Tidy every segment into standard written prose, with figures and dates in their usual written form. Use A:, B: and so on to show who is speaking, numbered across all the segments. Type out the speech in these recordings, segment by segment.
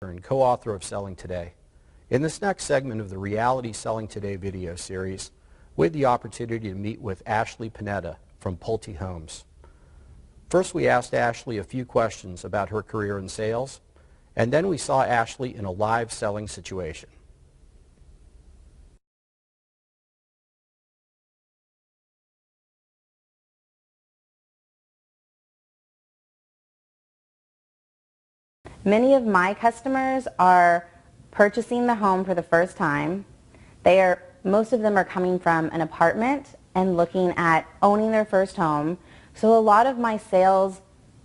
A: and co-author of Selling Today. In this next segment of the Reality Selling Today video series, we had the opportunity to meet with Ashley Panetta from Pulte Homes. First, we asked Ashley a few questions about her career in sales, and then we saw Ashley in a live selling situation.
B: Many of my customers are purchasing the home for the first time. Most of them are coming from an apartment and looking at owning their first home. So a lot of my sales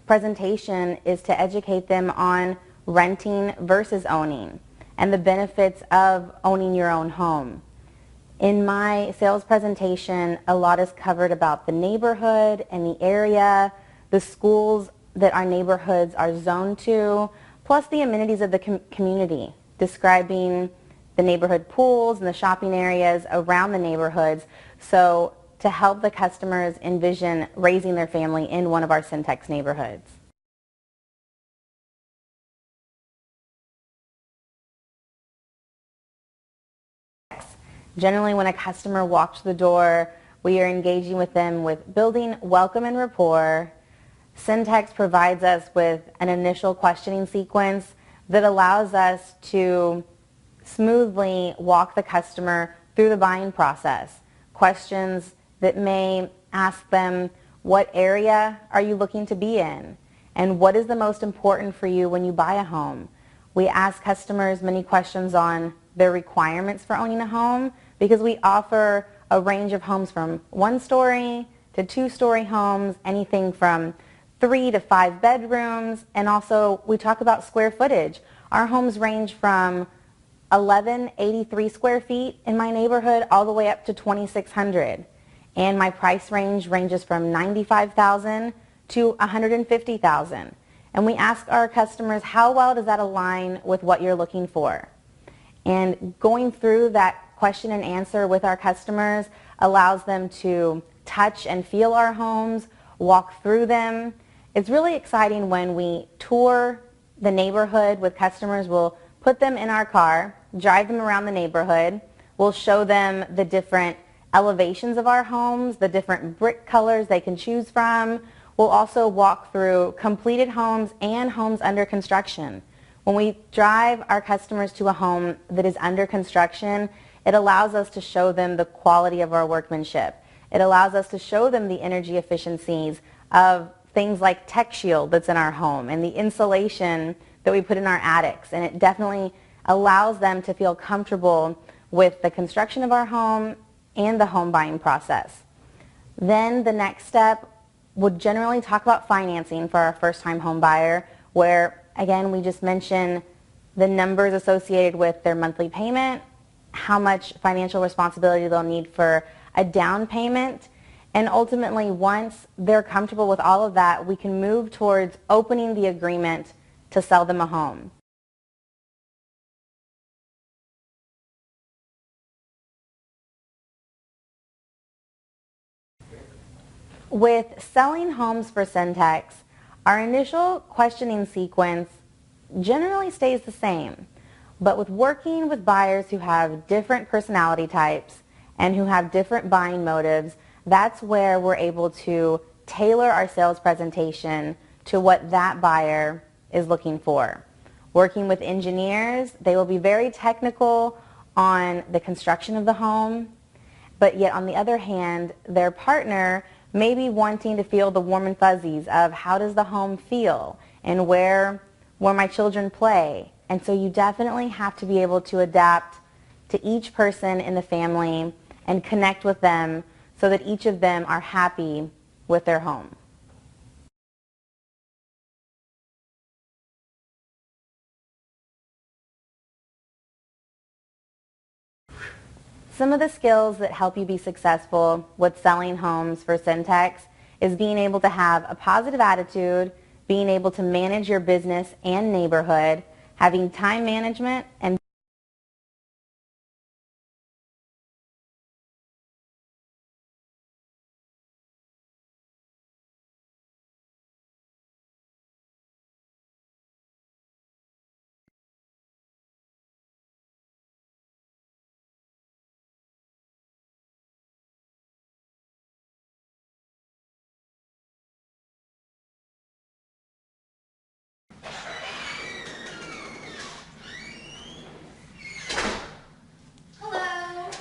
B: presentation is to educate them on renting versus owning and the benefits of owning your own home. In my sales presentation, a lot is covered about the neighborhood and the area, the schools that our neighborhoods are zoned to, plus the amenities of the community, describing the neighborhood pools and the shopping areas around the neighborhoods, so to help the customers envision raising their family in one of our Centex neighborhoods. Generally, when a customer walks the door, we are engaging with them with building welcome and rapport. Centex provides us with an initial questioning sequence that allows us to smoothly walk the customer through the buying process. Questions that may ask them, what area are you looking to be in? And what is the most important for you when you buy a home? We ask customers many questions on their requirements for owning a home, because we offer a range of homes from 1-story to 2-story homes, anything from 3 to 5 bedrooms, and also we talk about square footage. Our homes range from 1183 square feet in my neighborhood all the way up to 2600, and my price range ranges from $95,000 to $150,000. And we ask our customers, how well does that align with what you're looking for? And going through that question and answer with our customers allows them to touch and feel our homes, walk through them. It's really exciting when we tour the neighborhood with customers. We'll put them in our car, drive them around the neighborhood. We'll show them the different elevations of our homes, the different brick colors they can choose from. We'll also walk through completed homes and homes under construction. When we drive our customers to a home that is under construction, it allows us to show them the quality of our workmanship. It allows us to show them the energy efficiencies of things like TechShield that's in our home and the insulation that we put in our attics. And it definitely allows them to feel comfortable with the construction of our home and the home buying process. Then the next step would generally talk about financing for our first-time home buyer, where again we just mention the numbers associated with their monthly payment, how much financial responsibility they'll need for a down payment, and ultimately once they're comfortable with all of that, we can move towards opening the agreement to sell them a home. With selling homes for Centex, our initial questioning sequence generally stays the same. But with working with buyers who have different personality types and who have different buying motives, that's where we're able to tailor our sales presentation to what that buyer is looking for. Working with engineers, they will be very technical on the construction of the home, but yet on the other hand, their partner may be wanting to feel the warm and fuzzies of how does the home feel and where my children play. And so you definitely have to be able to adapt to each person in the family and connect with them so that each of them are happy with their home. Some of the skills that help you be successful with selling homes for Centex is being able to have a positive attitude, being able to manage your business and neighborhood, having time management, and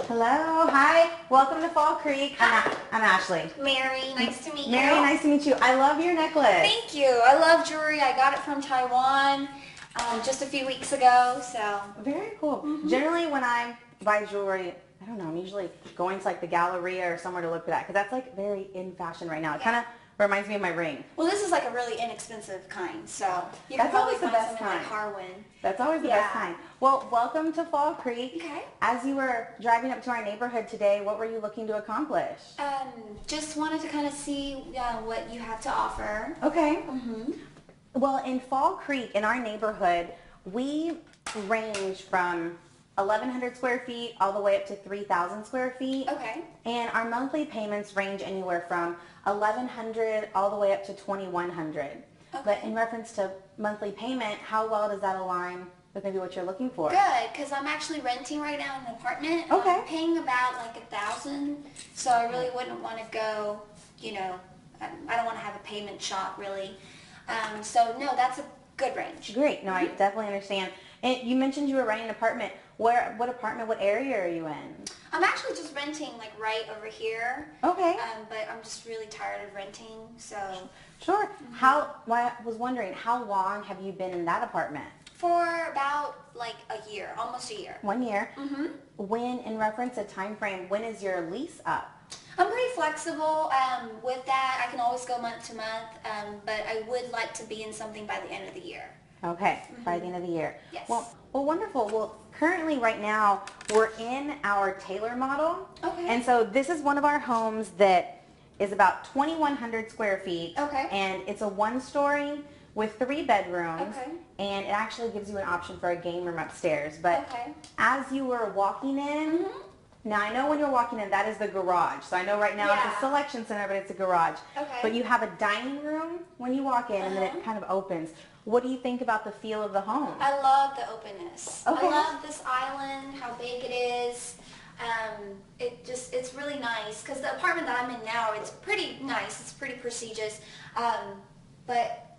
B: Hello, hi, welcome to Fall Creek. I'm Ashley.
C: Mary, nice to meet you.
B: Mary, nice to meet you. I love your necklace.
C: Thank you. I love jewelry. I got it from Taiwan just a few weeks ago, so.
B: Very cool. Generally when I buy jewelry, I don't know, I'm usually going to like the Galleria or somewhere to look for that because that's like very in fashion right now. It kind of reminds me of my ring.
C: Well, this is like a really inexpensive kind, so you
B: That's
C: can probably
B: always the
C: find
B: best
C: some in
B: kind.
C: like Harwin.
B: That's always the best kind. Well, welcome to Fall Creek.
C: Okay.
B: As you were driving up to our neighborhood today, what were you looking to accomplish?
C: Just wanted to kind of see what you have to offer.
B: Okay. Well, in Fall Creek, in our neighborhood, we range from 1,100 square feet all the way up to 3,000 square feet.
C: Okay.
B: And our monthly payments range anywhere from 1,100 all the way up to 2,100.
C: Okay.
B: But in reference to monthly payment, how well does that align with maybe what you're looking for?
C: Good, because I'm actually renting right now in an apartment. And
B: Okay.
C: I'm paying about like $1,000, so I really wouldn't want to go, you know, I don't want to have a payment shock really. So no, that's a good range.
B: Great. No, I definitely understand. And you mentioned you were renting an apartment. What apartment, what area are you in?
C: I'm actually just renting like right over here.
B: Okay.
C: But I'm just really tired of renting, so.
B: Sure. I was wondering, how long have you been in that apartment?
C: For about like a year, almost a year.
B: 1 year. When, in reference to time frame, when is your lease up?
C: I'm pretty flexible with that. I can always go month to month, but I would like to be in something by the end of the year.
B: Okay, by the end of the year.
C: Yes.
B: Well, wonderful. Well, currently right now we're in our Taylor model.
C: Okay.
B: And so this is one of our homes that is about 2,100 square feet.
C: Okay.
B: And it's a one-story with 3 bedrooms.
C: Okay.
B: And it actually gives you an option for a game room upstairs. But
C: Okay.
B: as you were walking in, now I know when you're walking in, that is the garage. So I know right now it's
C: Yeah.
B: a selection center, but it's a garage.
C: Okay.
B: But you have a dining room when you walk in, and then it kind of opens. What do you think about the feel of the home?
C: I love the openness.
B: Okay.
C: I love this island, how big it is. It's really nice because the apartment that I'm in now, it's pretty nice. It's pretty prestigious. But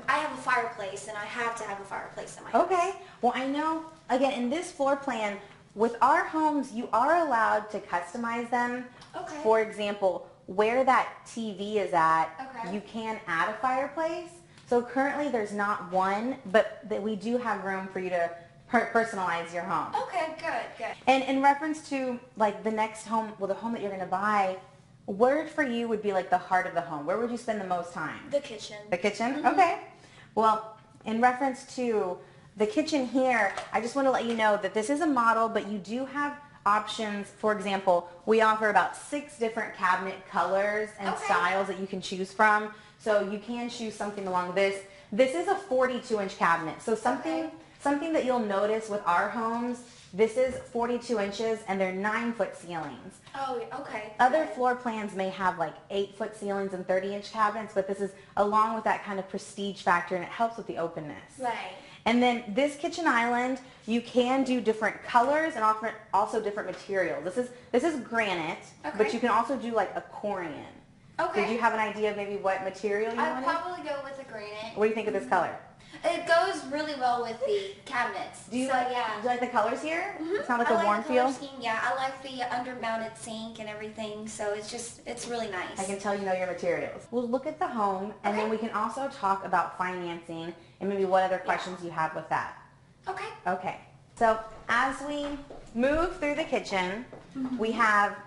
C: I have a fireplace, and I have to have a fireplace in my house.
B: Okay. Well, I know, again, in this floor plan, with our homes, you are allowed to customize them.
C: Okay.
B: For example, where that TV is at,
C: Okay.
B: you can add a fireplace. So currently there's not one, but that we do have room for you to personalize your home.
C: Okay, good, good.
B: And in reference to like the next home, well, the home that you're going to buy, where for you would be like the heart of the home? Where would you spend the most time?
C: The kitchen.
B: The kitchen? Okay. Well, in reference to the kitchen here, I just want to let you know that this is a model, but you do have options. For example, we offer about 6 different cabinet colors and
C: Okay.
B: styles that you can choose from. So you can choose something along this. This is a 42-inch cabinet. So something that you'll notice with our homes, this is 42 inches and they're 9-foot ceilings.
C: Oh, okay.
B: Other
C: good.
B: floor plans may have like 8-foot ceilings and 30-inch cabinets, but this is along with that kind of prestige factor, and it helps with the openness.
C: Right.
B: And then this kitchen island, you can do different colors and also different materials. This is granite, but
C: Okay.
B: you can also do like a corian.
C: Okay.
B: Did you have an idea of maybe what material you
C: I'd
B: wanted?
C: probably go with the granite.
B: What do you think of this color?
C: It goes really well with the cabinets.
B: Do you
C: so,
B: like
C: yeah.
B: do you like the colors here? It's not like
C: I
B: a
C: like
B: warm
C: the color
B: feel.
C: scheme. Yeah, I like the under-mounted sink and everything. So it's really nice.
B: I can tell you know your materials. We'll look at the home, and then we can also talk about financing and maybe what other questions you have with that.
C: Okay.
B: Okay. So as we move through the kitchen, we have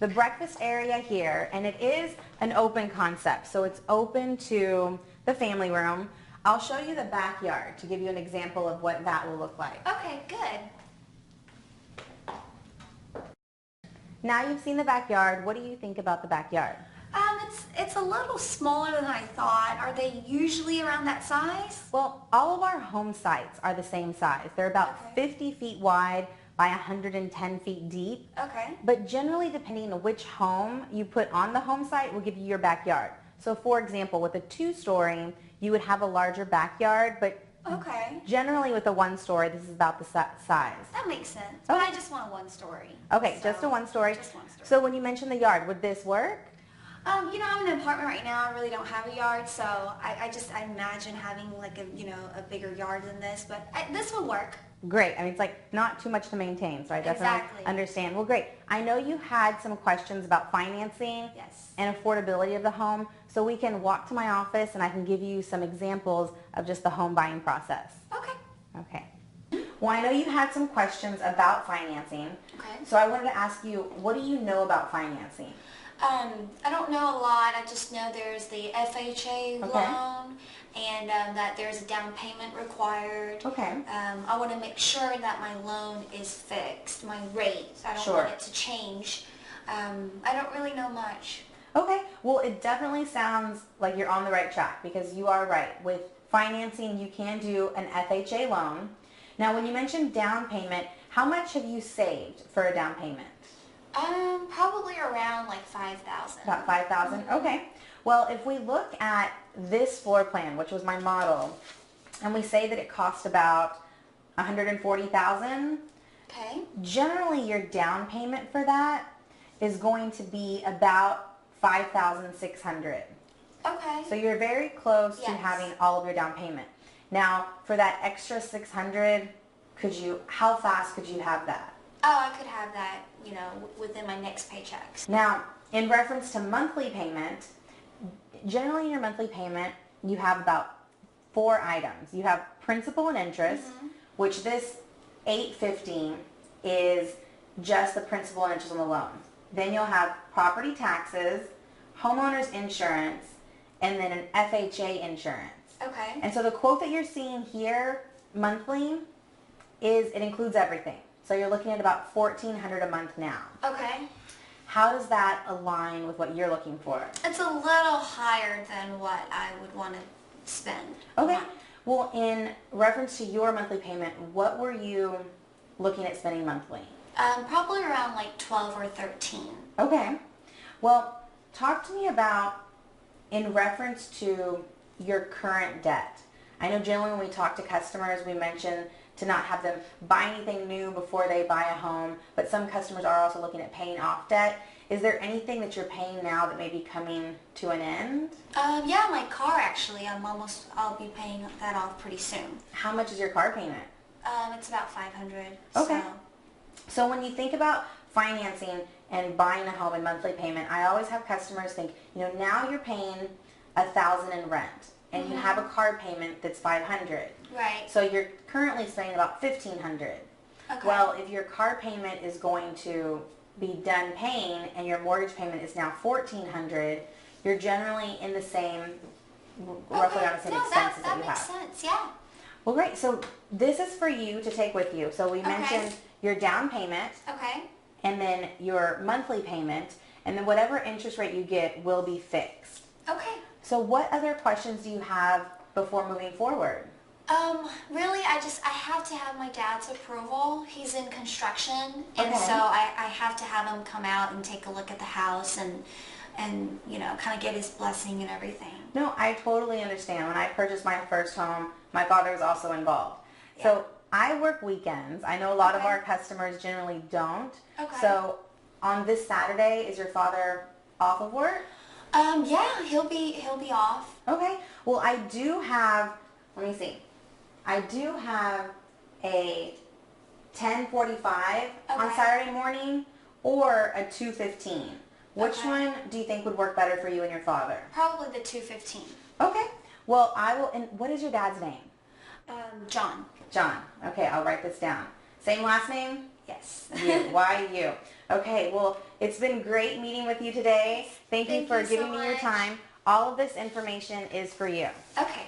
B: the breakfast area here, and it is an open concept. So it's open to the family room. I'll show you the backyard to give you an example of what that will look like.
C: Okay, good.
B: Now you've seen the backyard. What do you think about the backyard?
C: It's a little smaller than I thought. Are they usually around that size?
B: Well, all of our home sites are the same size. They're about
C: Okay.
B: 50 feet wide by 110 feet deep.
C: Okay.
B: But generally, depending on which home you put on the home site, will give you your backyard. So for example, with a 2-story, you would have a larger backyard, but
C: Okay.
B: generally with a 1-story, this is about the size.
C: That makes sense. But
B: Okay.
C: I just want a 1-story.
B: Okay,
C: So,
B: just a 1-story.
C: Just 1-story.
B: So when you mentioned the yard, would this work?
C: You know, I'm in an apartment right now. I really don't have a yard, so I imagine having like a bigger yard than this, but this would work.
B: Great. I mean, it's like not too much to maintain, so I definitely
C: Exactly.
B: understand. Well, great. I know you had some questions about financing
C: Yes.
B: and affordability of the home, so we can walk to my office and I can give you some examples of just the home buying process.
C: Okay.
B: Okay. Well, I know you had some questions about financing,
C: Okay.
B: so I wanted to ask you, what do you know about financing?
C: I don't know a lot. I just know there's the FHA
B: Okay.
C: loan and that there's a down payment required.
B: Okay.
C: I want to make sure that my loan is fixed, my rate. I don't
B: Sure.
C: want it to change. I don't really know much.
B: Okay, well, it definitely sounds like you're on the right track because you are right. With financing, you can do an FHA loan. Now, when you mentioned down payment, how much have you saved for a down payment?
C: Probably around like 5,000.
B: About 5,000? Okay. Well, if we look at this floor plan, which was my model, and we say that it cost about 140,000,
C: Okay.
B: generally your down payment for that is going to be about 5,600.
C: Okay.
B: So you're very close to
C: Yes.
B: having all of your down payment. Now, for that extra 600, how fast could you have that?
C: Oh, I could have that, within my next paychecks.
B: Now, in reference to monthly payment, generally in your monthly payment, you have about 4 items. You have principal and interest, which this $850 is just the principal and interest on the loan. Then you'll have property taxes, homeowner's insurance, and then an FHA insurance.
C: Okay.
B: And so the quote that you're seeing here monthly it includes everything. So you're looking at about $1,400 a month now.
C: Okay.
B: How does that align with what you're looking for?
C: It's a little higher than what I would want to spend.
B: Okay. Well, in reference to your monthly payment, what were you looking at spending monthly?
C: Probably around like 12 or 13.
B: Okay. Well, talk to me about in reference to your current debt. I know generally when we talk to customers, we mention to not have them buy anything new before they buy a home, but some customers are also looking at paying off debt. Is there anything that you're paying now that may be coming to an end?
C: Yeah, my car actually. I'll be paying that off pretty soon.
B: How much is your car payment?
C: It's about 500.
B: Okay.
C: So.
B: So when you think about financing and buying a home and monthly payment, I always have customers think, now you're paying $1,000 in rent and you have a car payment that's $500.
C: Right.
B: So you're currently spending about $1,500.
C: Okay.
B: Well, if your car payment is going to be done paying and your mortgage payment is now $1,400, you're generally in the same, roughly on the same expenses that you
C: makes
B: have.
C: sense. Yeah.
B: Well, great. So this is for you to take with you. So we mentioned your down payment
C: Okay.
B: and then your monthly payment, and then whatever interest rate you get will be fixed.
C: Okay.
B: So what other questions do you have before moving forward?
C: Really, I have to have my dad's approval. He's in construction, and
B: Okay.
C: so I have to have him come out and take a look at the house and kind of get his blessing and everything.
B: No, I totally understand. When I purchased my first home, my father was also involved. So I work weekends. I know a lot of
C: Okay.
B: our customers generally don't.
C: Okay.
B: So on this Saturday, is your father off of work?
C: Yeah, he'll be off.
B: Okay. Well, I do have, let me see. I do have a 10:45 on
C: Okay.
B: Saturday morning or a 2:15. Which
C: Okay.
B: one do you think would work better for you and your father?
C: Probably the 2:15.
B: Okay. Well, I will, and what is your dad's name?
C: John.
B: John. Okay, I'll write this down. Same last name?
C: Yes.
B: You. Why you? Okay, well, it's been great meeting with you today. Thank you
C: Thank
B: for
C: you so
B: giving me your
C: much.
B: time. All of this information is for you.
C: Okay.